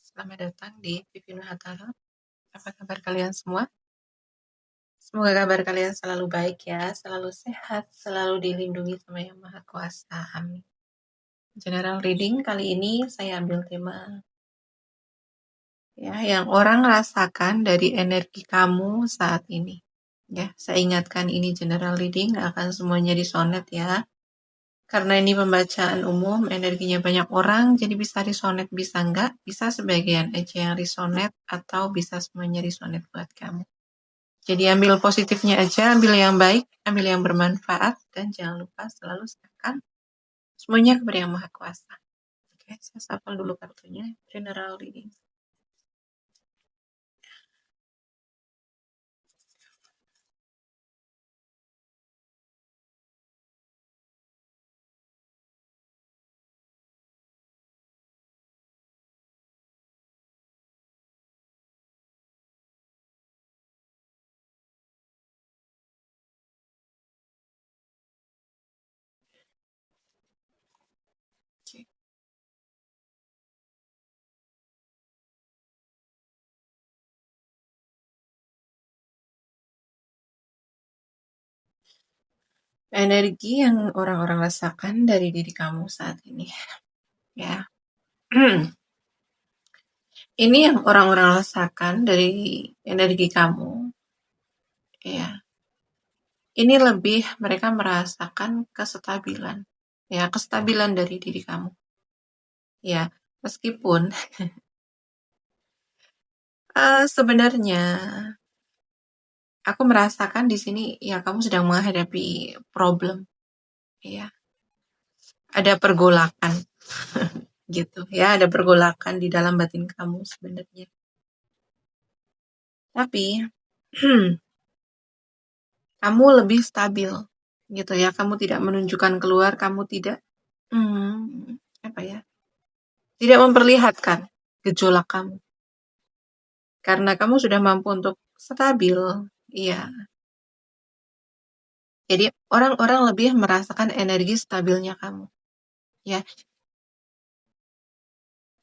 Selamat datang di Pipin Hatara. Apa kabar kalian semua? Semoga kabar kalian selalu baik ya, selalu sehat, selalu dilindungi sama Yang Maha Kuasa. Amin. General reading kali ini saya ambil tema ya yang orang rasakan dari energi kamu saat ini. Ya, saya ingatkan ini general reading, akan semuanya disonet ya. Karena ini pembacaan umum, energinya banyak orang, jadi bisa disonet, bisa enggak, bisa sebagian aja yang disonet, atau bisa semuanya disonet buat kamu. Jadi ambil positifnya aja, ambil yang baik, ambil yang bermanfaat, dan jangan lupa selalu serahkan semuanya kepada Yang Maha Kuasa. Oke, saya shuffle dulu kartunya, general reading. Oke. Energi yang orang-orang rasakan dari diri kamu saat ini. Ya. Ini yang orang-orang rasakan dari energi kamu. Ya. Ini lebih mereka merasakan kestabilan. Ya, kestabilan dari diri kamu. Ya, meskipun sebenarnya aku merasakan di sini ya kamu sedang menghadapi problem. Ya, ada pergolakan. Gitu ya, ada pergolakan di dalam batin kamu sebenarnya. Tapi kamu lebih stabil gitu ya, kamu tidak menunjukkan keluar, kamu tidak apa ya, tidak memperlihatkan gejolak kamu karena kamu sudah mampu untuk stabil. Iya, jadi orang-orang lebih merasakan energi stabilnya kamu ya,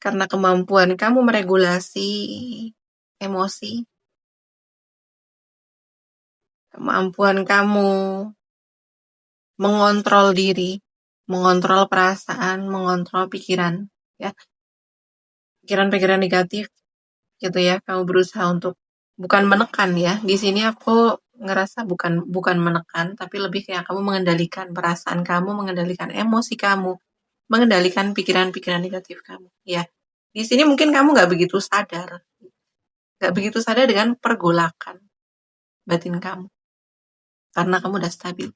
karena kemampuan kamu meregulasi emosi, kemampuan kamu mengontrol diri, mengontrol perasaan, mengontrol pikiran, ya, pikiran-pikiran negatif, gitu ya. Kamu berusaha untuk bukan menekan ya. Di sini aku ngerasa bukan menekan, tapi lebih kayak kamu mengendalikan perasaan kamu, mengendalikan emosi kamu, mengendalikan pikiran-pikiran negatif kamu, ya. Di sini mungkin kamu nggak begitu sadar dengan pergolakan batin kamu, karena kamu udah stabil.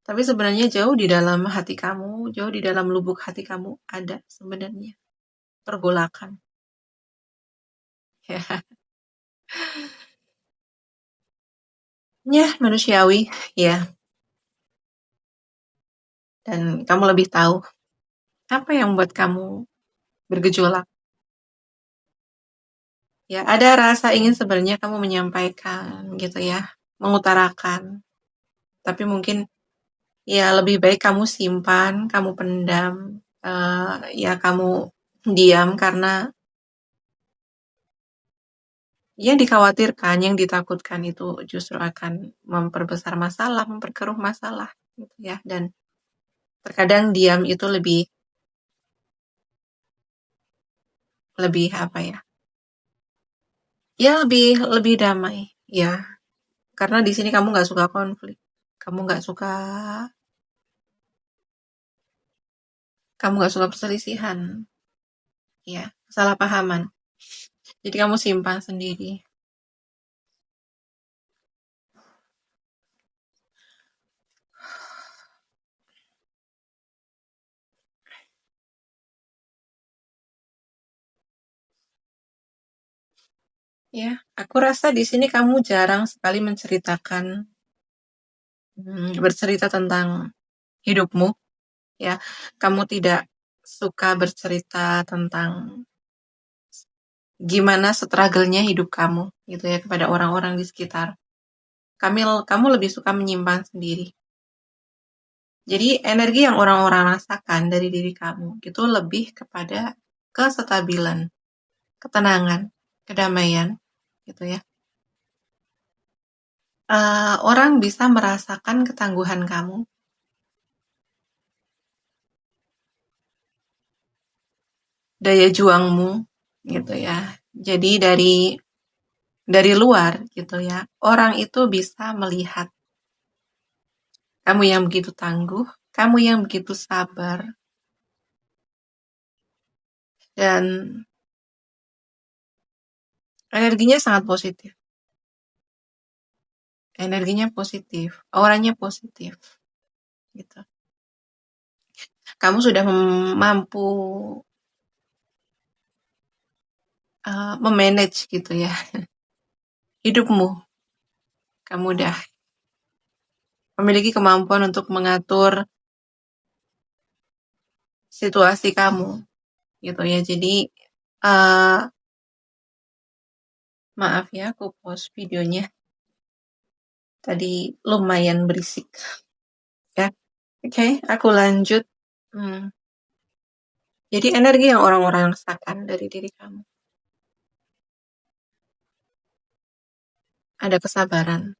Tapi sebenarnya jauh di dalam hati kamu, jauh di dalam lubuk hati kamu ada sebenarnya pergolakan. Ya, ya manusiawi, ya. Dan kamu lebih tahu apa yang membuat kamu bergejolak. Ya, ada rasa ingin sebenarnya kamu menyampaikan gitu ya, mengutarakan. Tapi mungkin ya lebih baik kamu simpan, kamu pendam, ya kamu diam karena yang dikhawatirkan, yang ditakutkan itu justru akan memperbesar masalah, memperkeruh masalah gitu ya. Dan terkadang diam itu lebih apa ya? Ya lebih damai ya. Karena di sini kamu nggak suka konflik, kamu nggak suka perselisihan, ya, kesalahpahaman. Jadi kamu simpan sendiri. Ya, aku rasa di sini kamu jarang sekali bercerita tentang hidupmu, ya. Kamu tidak suka bercerita tentang gimana struggle-nya hidup kamu, gitu ya, kepada orang-orang di sekitar. Kamu lebih suka menyimpan sendiri. Jadi energi yang orang-orang rasakan dari diri kamu itu lebih kepada kestabilan, ketenangan, kedamaian, gitu ya. Orang bisa merasakan ketangguhan kamu, daya juangmu, gitu ya. Jadi dari luar, gitu ya, orang itu bisa melihat kamu yang begitu tangguh, kamu yang begitu sabar, dan energinya sangat positif. Energinya positif, auranya positif, gitu. Kamu sudah mampu memanage gitu ya hidupmu. Kamu udah memiliki kemampuan untuk mengatur situasi kamu, gitu ya. Jadi uh, maaf ya, aku post videonya tadi lumayan berisik ya. Oke, aku lanjut. Jadi energi yang orang-orang rasakan dari diri kamu, ada kesabaran,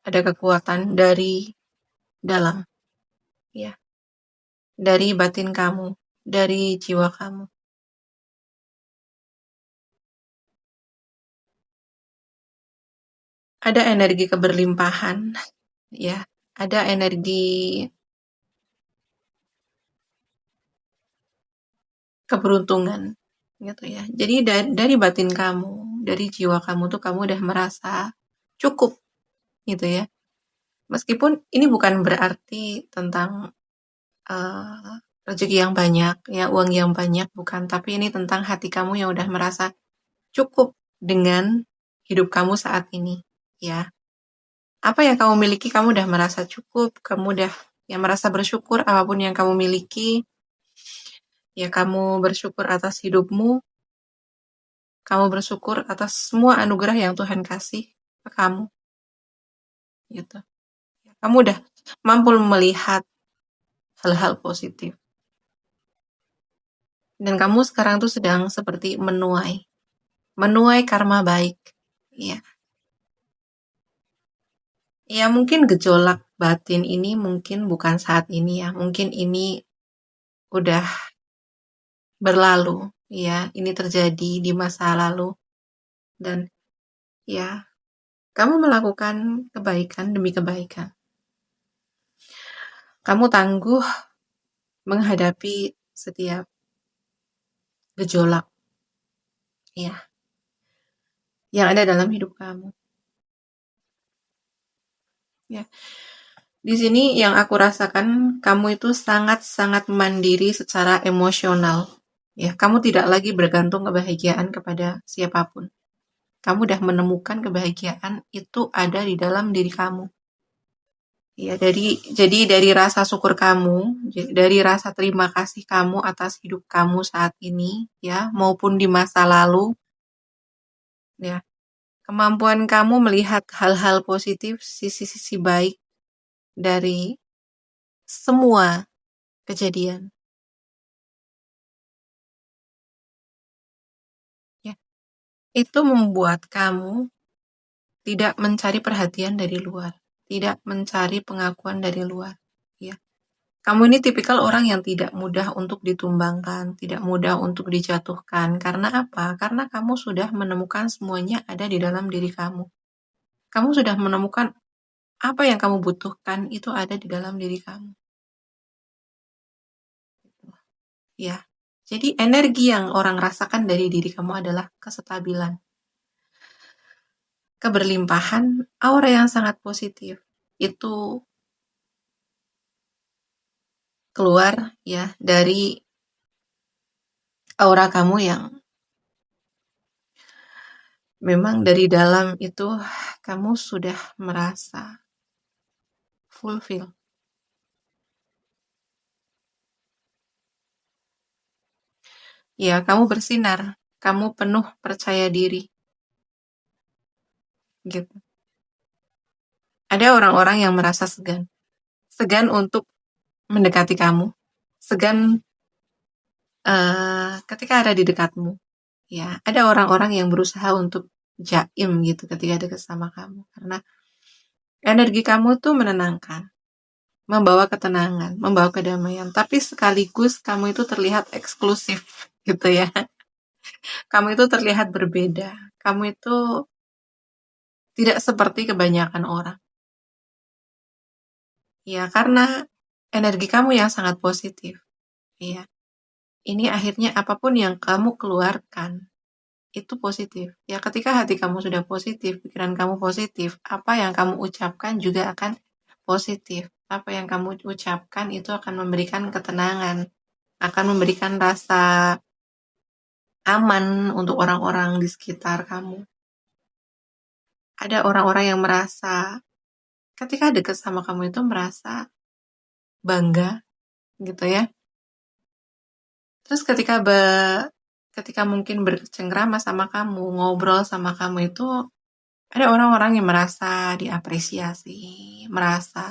ada kekuatan dari dalam, ya, dari batin kamu, dari jiwa kamu. Ada energi keberlimpahan, ya, ada energi keberuntungan, gitu ya. Jadi dari batin kamu, dari jiwa kamu tuh kamu udah merasa cukup, gitu ya. Meskipun ini bukan berarti tentang rezeki yang banyak, ya, uang yang banyak, bukan. Tapi ini tentang hati kamu yang udah merasa cukup dengan hidup kamu saat ini, ya. Apa yang kamu miliki, kamu udah merasa cukup, kamu udah yang merasa bersyukur apapun yang kamu miliki, ya, kamu bersyukur atas hidupmu, kamu bersyukur atas semua anugerah yang Tuhan kasih ke kamu, gitu. Kamu udah mampu melihat hal-hal positif. Dan kamu sekarang tuh sedang seperti menuai karma baik. Ya. Ya, mungkin gejolak batin ini mungkin bukan saat ini ya. Mungkin ini udah berlalu, ya. Ini terjadi di masa lalu. Dan ya, kamu melakukan kebaikan demi kebaikan. Kamu tangguh menghadapi setiap gejolak, ya, yang ada dalam hidup kamu. Ya. Di sini yang aku rasakan, kamu itu sangat-sangat mandiri secara emosional. Ya, kamu tidak lagi bergantung kebahagiaan kepada siapapun. Kamu udah menemukan kebahagiaan itu ada di dalam diri kamu. Ya, jadi dari rasa syukur kamu, dari rasa terima kasih kamu atas hidup kamu saat ini, ya, maupun di masa lalu, ya, kemampuan kamu melihat hal-hal positif, sisi-sisi baik dari semua kejadian. Ya, itu membuat kamu tidak mencari perhatian dari luar, tidak mencari pengakuan dari luar. Ya, kamu ini tipikal orang yang tidak mudah untuk ditumbangkan, tidak mudah untuk dijatuhkan. Karena apa? Karena kamu sudah menemukan semuanya ada di dalam diri kamu. Kamu sudah menemukan apa yang kamu butuhkan itu ada di dalam diri kamu. Ya, jadi energi yang orang rasakan dari diri kamu adalah kestabilan, keberlimpahan, aura yang sangat positif. Itu keluar ya dari aura kamu yang memang dari dalam itu kamu sudah merasa fulfill. Ya, kamu bersinar, kamu penuh percaya diri. Gitu. Ada orang-orang yang merasa segan. Segan untuk mendekati kamu. Segan ketika ada di dekatmu. Ya, ada orang-orang yang berusaha untuk jaim gitu ketika dekat sama kamu. Karena energi kamu tuh menenangkan, membawa ketenangan, membawa kedamaian. Tapi sekaligus kamu itu terlihat eksklusif gitu ya. Kamu itu terlihat berbeda. Kamu itu tidak seperti kebanyakan orang. Ya, karena energi kamu yang sangat positif. Ya, ini akhirnya apapun yang kamu keluarkan itu positif. Ya, ketika hati kamu sudah positif, pikiran kamu positif, apa yang kamu ucapkan juga akan positif. Apa yang kamu ucapkan itu akan memberikan ketenangan, akan memberikan rasa aman untuk orang-orang di sekitar kamu. Ada orang-orang yang merasa ketika dekat sama kamu itu merasa bangga gitu ya. Terus ketika mungkin bercengkrama sama kamu, ngobrol sama kamu itu ada orang-orang yang merasa diapresiasi, merasa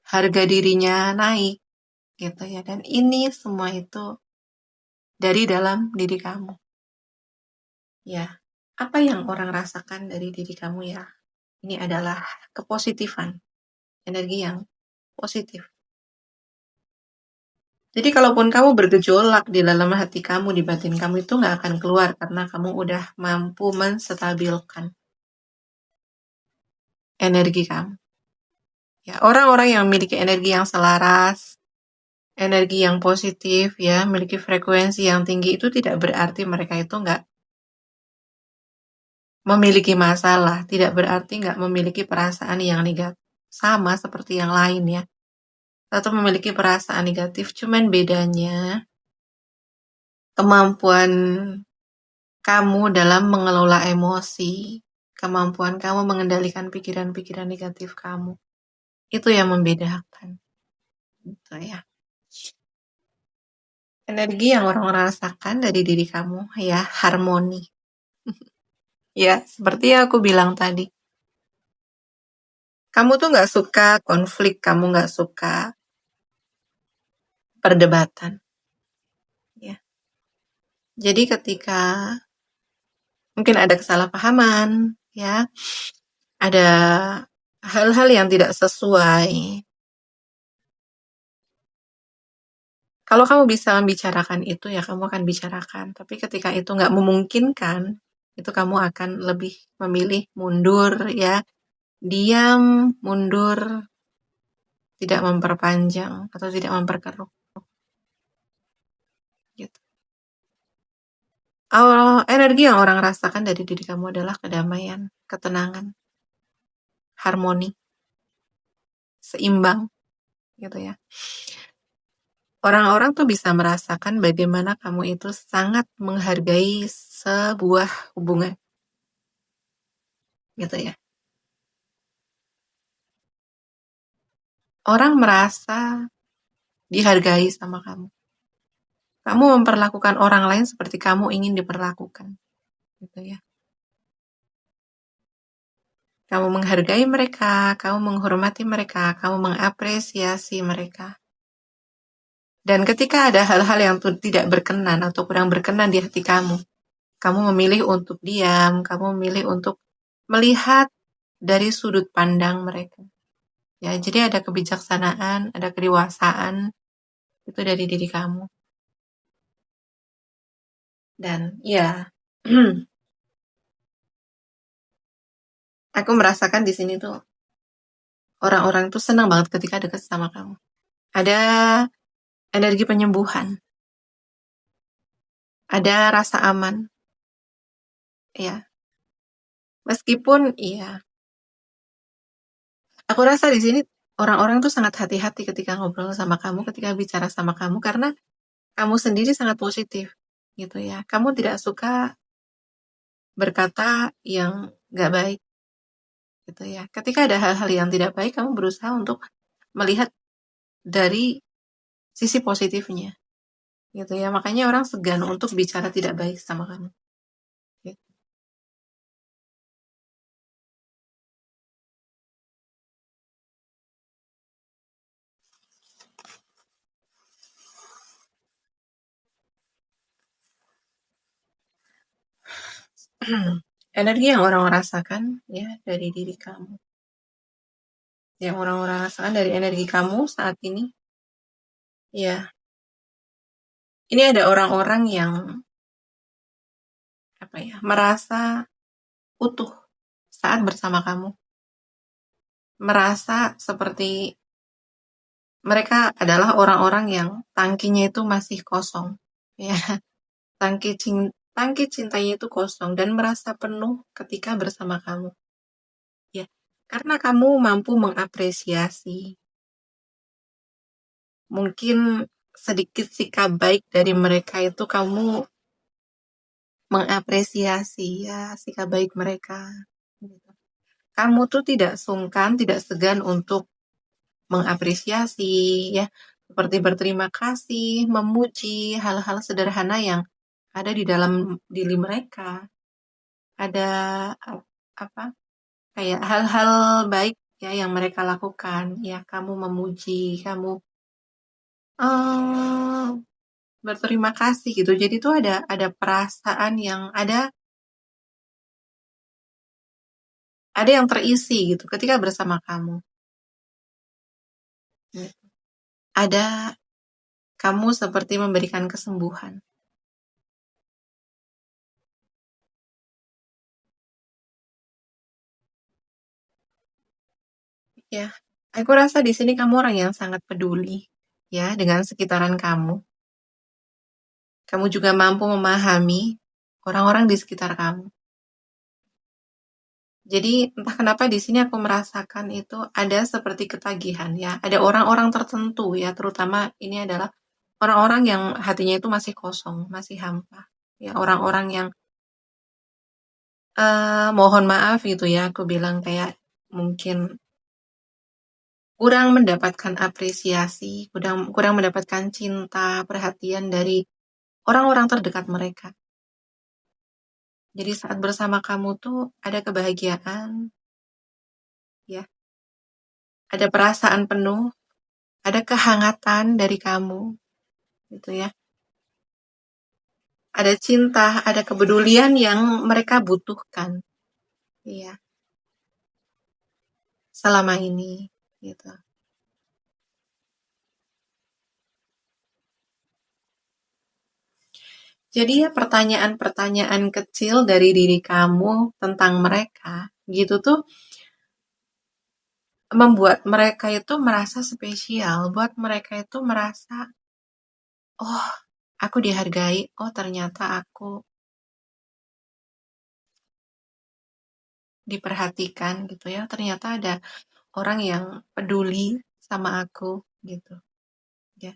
harga dirinya naik gitu ya. Dan ini semua itu dari dalam diri kamu. Ya, apa yang orang rasakan dari diri kamu ya? Ini adalah kepositifan, energi yang positif. Jadi kalaupun kamu bergejolak di dalam hati kamu, di batin kamu itu nggak akan keluar karena kamu udah mampu menstabilkan energi kamu. Ya, orang-orang yang memiliki energi yang selaras, energi yang positif, ya, memiliki frekuensi yang tinggi itu tidak berarti mereka itu nggak memiliki masalah, tidak berarti nggak memiliki perasaan yang negatif. Sama seperti yang lain ya. Atau memiliki perasaan negatif, cuman bedanya kemampuan kamu dalam mengelola emosi, kemampuan kamu mengendalikan pikiran-pikiran negatif kamu. Itu yang membedakan. Gitu ya. Energi yang orang rasakan dari diri kamu ya harmoni. Ya, seperti yang aku bilang tadi. Kamu tuh nggak suka konflik, kamu nggak suka perdebatan. Ya. Jadi ketika mungkin ada kesalahpahaman, ya, ada hal-hal yang tidak sesuai. Kalau kamu bisa membicarakan itu, ya kamu akan bicarakan. Tapi ketika itu nggak memungkinkan, itu kamu akan lebih memilih mundur, ya, diam, mundur, tidak memperpanjang atau tidak memperkeruh. Gitu. Energi yang orang rasakan dari diri kamu adalah kedamaian, ketenangan, harmoni, seimbang, gitu ya. Orang-orang tuh bisa merasakan bagaimana kamu itu sangat menghargai sebuah hubungan, gitu ya. Orang merasa dihargai sama kamu. Kamu memperlakukan orang lain seperti kamu ingin diperlakukan, gitu ya. Kamu menghargai mereka, kamu menghormati mereka, kamu mengapresiasi mereka. Dan ketika ada hal-hal yang tidak berkenan atau kurang berkenan di hati kamu memilih untuk diam, kamu memilih untuk melihat dari sudut pandang mereka. Ya, jadi ada kebijaksanaan, ada kedewasaan itu dari diri kamu. Dan ya, aku merasakan di sini tuh orang-orang tuh senang banget ketika dekat sama kamu. Ada energi penyembuhan, ada rasa aman, ya. Meskipun, iya, aku rasa di sini orang-orang tuh sangat hati-hati ketika ngobrol sama kamu, ketika bicara sama kamu, karena kamu sendiri sangat positif, gitu ya. Kamu tidak suka berkata yang gak baik, gitu ya. Ketika ada hal-hal yang tidak baik, kamu berusaha untuk melihat dari sisi positifnya, gitu ya. Makanya orang segan untuk bicara tidak baik sama kamu. Gitu. Energi yang orang rasakan ya dari diri kamu. Yang orang-orang rasakan dari energi kamu saat ini, ya, ini ada orang-orang yang apa ya, merasa utuh saat bersama kamu. Merasa seperti mereka adalah orang-orang yang tangkinya itu masih kosong. Ya, tangki cintanya itu kosong dan merasa penuh ketika bersama kamu. Ya, karena kamu mampu mengapresiasi mungkin sedikit sikap baik dari mereka itu kamu mengapresiasi ya sikap baik mereka. Gitu. Kamu tuh tidak sungkan, tidak segan untuk mengapresiasi ya, seperti berterima kasih, memuji hal-hal sederhana yang ada di dalam diri mereka. Ada apa? Kayak hal-hal baik ya yang mereka lakukan. Ya, kamu memuji, kamu eh berterima kasih gitu. Jadi tuh ada perasaan yang ada yang terisi gitu ketika bersama kamu. Ada kamu seperti memberikan kesembuhan. Ya, aku rasa di sini kamu orang yang sangat peduli ya dengan sekitaran kamu. Kamu juga mampu memahami orang-orang di sekitar kamu. Jadi entah kenapa di sini aku merasakan itu ada seperti ketagihan ya. Ada orang-orang tertentu ya, terutama ini adalah orang-orang yang hatinya itu masih kosong, masih hampa. Ya, orang-orang yang mohon maaf gitu ya, aku bilang kayak mungkin kurang mendapatkan apresiasi, kurang kurang mendapatkan cinta, perhatian dari orang-orang terdekat mereka. Jadi saat bersama kamu tuh ada kebahagiaan, ya, ada perasaan penuh, ada kehangatan dari kamu, gitu ya. Ada cinta, ada kepedulian yang mereka butuhkan, ya, selama ini, gitu. Jadi ya pertanyaan-pertanyaan kecil dari diri kamu tentang mereka, gitu tuh membuat mereka itu merasa spesial, buat mereka itu merasa, oh, aku dihargai, oh ternyata aku diperhatikan gitu ya, ternyata ada orang yang peduli sama aku gitu ya.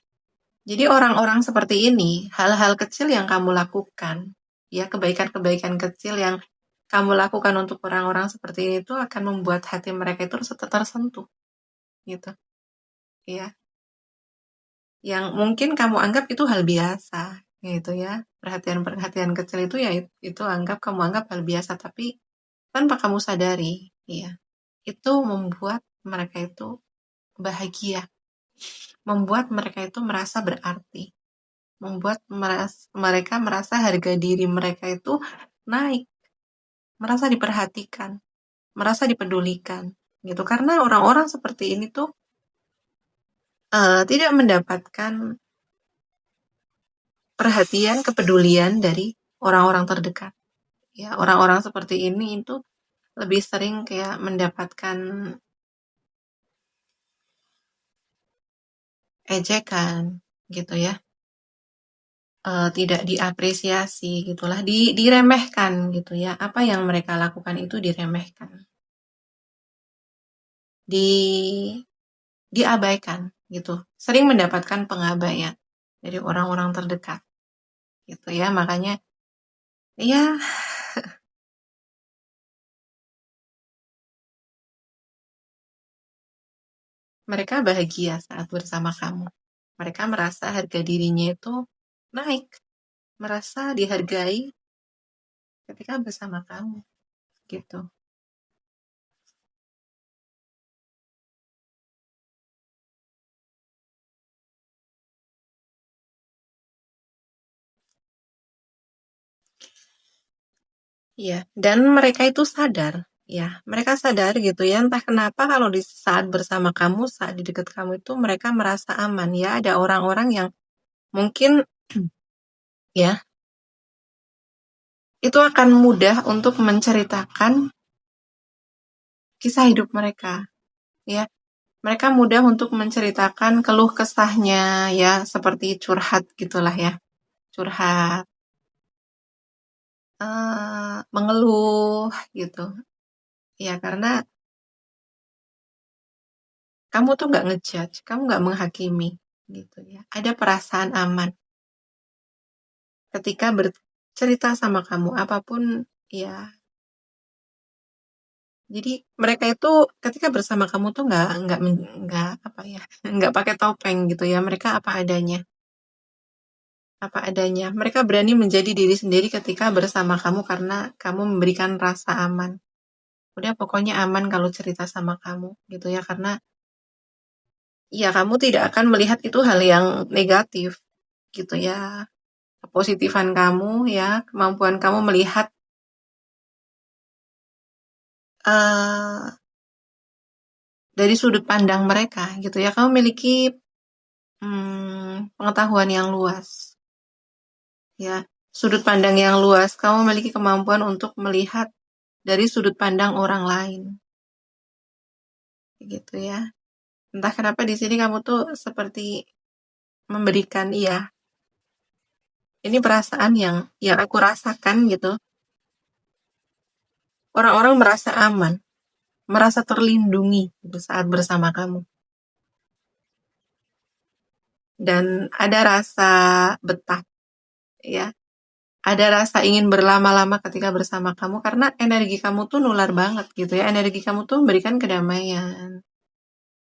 Jadi orang-orang seperti ini, hal-hal kecil yang kamu lakukan, ya kebaikan-kebaikan kecil yang kamu lakukan untuk orang-orang seperti ini itu akan membuat hati mereka itu tersentuh gitu ya. Yang mungkin kamu anggap itu hal biasa gitu ya. Perhatian-perhatian kecil itu ya itu kamu anggap hal biasa tapi tanpa kamu sadari ya. Itu membuat mereka itu bahagia, membuat mereka itu merasa berarti, membuat mereka merasa harga diri mereka itu naik, merasa diperhatikan, merasa dipedulikan gitu. Karena orang-orang seperti ini tuh tidak mendapatkan perhatian, kepedulian dari orang-orang terdekat. Ya, orang-orang seperti ini itu lebih sering kayak mendapatkan ejekan gitu ya. Tidak diapresiasi gitulah, diremehkan gitu ya. Apa yang mereka lakukan itu diremehkan, di diabaikan gitu. Sering mendapatkan pengabaian dari orang-orang terdekat gitu ya. Makanya ya mereka bahagia saat bersama kamu. Mereka merasa harga dirinya itu naik, merasa dihargai ketika bersama kamu gitu. Ya, dan mereka itu sadar, ya, mereka sadar gitu ya, entah kenapa kalau di saat bersama kamu, saat di dekat kamu itu mereka merasa aman ya. Ada orang-orang yang mungkin ya, itu akan mudah untuk menceritakan kisah hidup mereka, ya. Mereka mudah untuk menceritakan keluh kesahnya ya, seperti curhat gitulah ya. Curhat, mengeluh gitu. Ya, karena kamu tuh nggak ngejudge, kamu nggak menghakimi gitu ya. Ada perasaan aman ketika bercerita sama kamu apapun ya. Jadi mereka itu ketika bersama kamu tuh nggak apa ya, nggak pakai topeng gitu ya. Mereka apa adanya, apa adanya. Mereka berani menjadi diri sendiri ketika bersama kamu karena kamu memberikan rasa aman. Udah pokoknya aman kalau cerita sama kamu gitu ya, karena ya kamu tidak akan melihat itu hal yang negatif gitu ya. Kepositifan kamu ya, kemampuan kamu melihat uh, dari sudut pandang mereka gitu ya. Kamu memiliki pengetahuan yang luas ya, sudut pandang yang luas. Kamu memiliki kemampuan untuk melihat dari sudut pandang orang lain gitu ya. Entah kenapa di sini kamu tuh seperti memberikan iya. Ini perasaan yang aku rasakan gitu. Orang-orang merasa aman, merasa terlindungi gitu saat bersama kamu. Dan ada rasa betah ya. Ada rasa ingin berlama-lama ketika bersama kamu karena energi kamu tuh nular banget gitu ya. Energi kamu tuh memberikan kedamaian,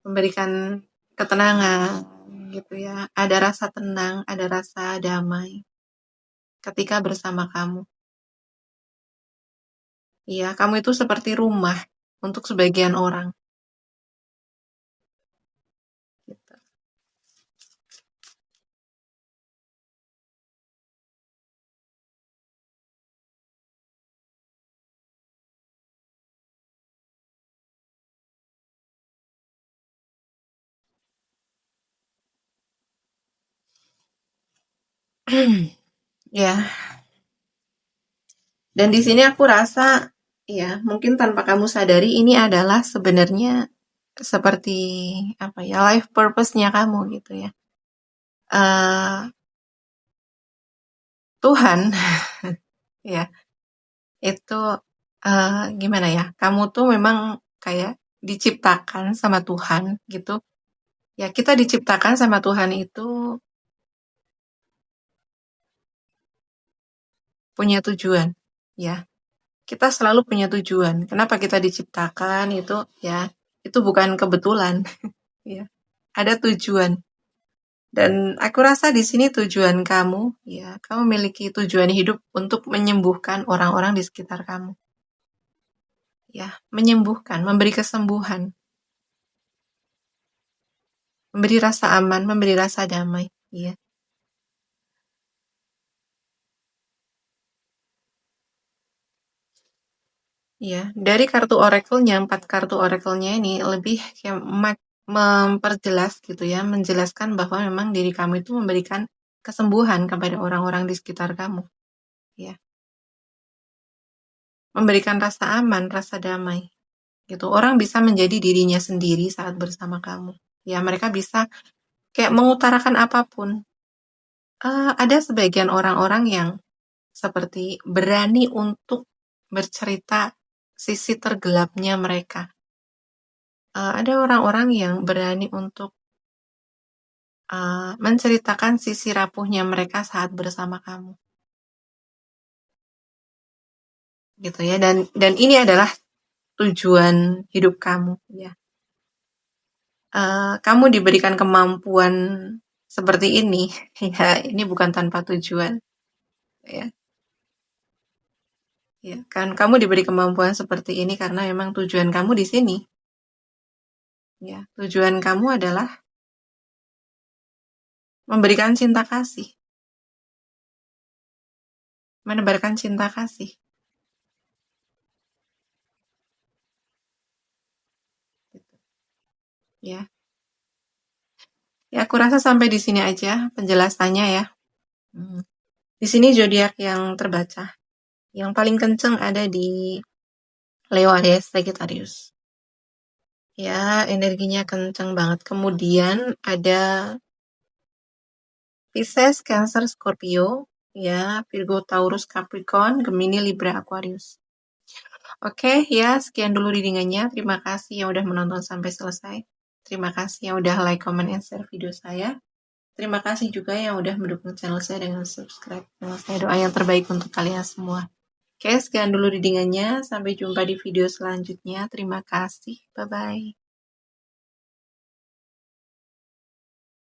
memberikan ketenangan gitu ya. Ada rasa tenang, ada rasa damai ketika bersama kamu. Iya, kamu itu seperti rumah untuk sebagian orang. Gitu. Ya, dan di sini aku rasa ya, mungkin tanpa kamu sadari ini adalah sebenarnya seperti apa ya, life purpose-nya kamu gitu ya. Eh Tuhan ya, itu gimana ya? Kamu tuh memang kayak diciptakan sama Tuhan gitu. Ya, kita diciptakan sama Tuhan itu punya tujuan. Ya, kita selalu punya tujuan. Kenapa kita diciptakan itu ya? Itu bukan kebetulan ya. Ada tujuan. Dan aku rasa di sini tujuan kamu, ya, kamu memiliki tujuan hidup untuk menyembuhkan orang-orang di sekitar kamu. Ya, menyembuhkan, memberi kesembuhan, memberi rasa aman, memberi rasa damai. Ya, ya. Dari kartu oracle-nya, 4 kartu oracle-nya ini lebih kayak memperjelas gitu ya, menjelaskan bahwa memang diri kamu itu memberikan kesembuhan kepada orang-orang di sekitar kamu. Ya, memberikan rasa aman, rasa damai. Gitu. Orang bisa menjadi dirinya sendiri saat bersama kamu. Ya, mereka bisa kayak mengutarakan apapun. Ada sebagian orang-orang yang seperti berani untuk bercerita sisi tergelapnya mereka. Ada orang-orang yang berani untuk menceritakan sisi rapuhnya mereka saat bersama kamu. Gitu ya. Dan ini adalah tujuan hidup kamu. Ya. Kamu diberikan kemampuan seperti ini, ya ini bukan tanpa tujuan, ya. Ya, kan kamu diberi kemampuan seperti ini karena memang tujuan kamu di sini. Ya, tujuan kamu adalah memberikan cinta kasih, menebarkan cinta kasih. ya. Ya, aku rasa sampai di sini aja penjelasannya ya. Di sini zodiak yang terbaca, yang paling kenceng ada di Leo, Aries, Sagittarius. Ya, energinya kenceng banget. Kemudian ada Pisces, Cancer, Scorpio, ya, Virgo, Taurus, Capricorn, Gemini, Libra, Aquarius. Oke, ya, sekian dulu readingannya. Terima kasih yang udah menonton sampai selesai. Terima kasih yang udah like, comment, and share video saya. Terima kasih juga yang udah mendukung channel saya dengan subscribe. Saya doa yang terbaik untuk kalian semua. Oke, sekian dulu readingannya. Sampai jumpa di video selanjutnya. Terima kasih. Bye-bye.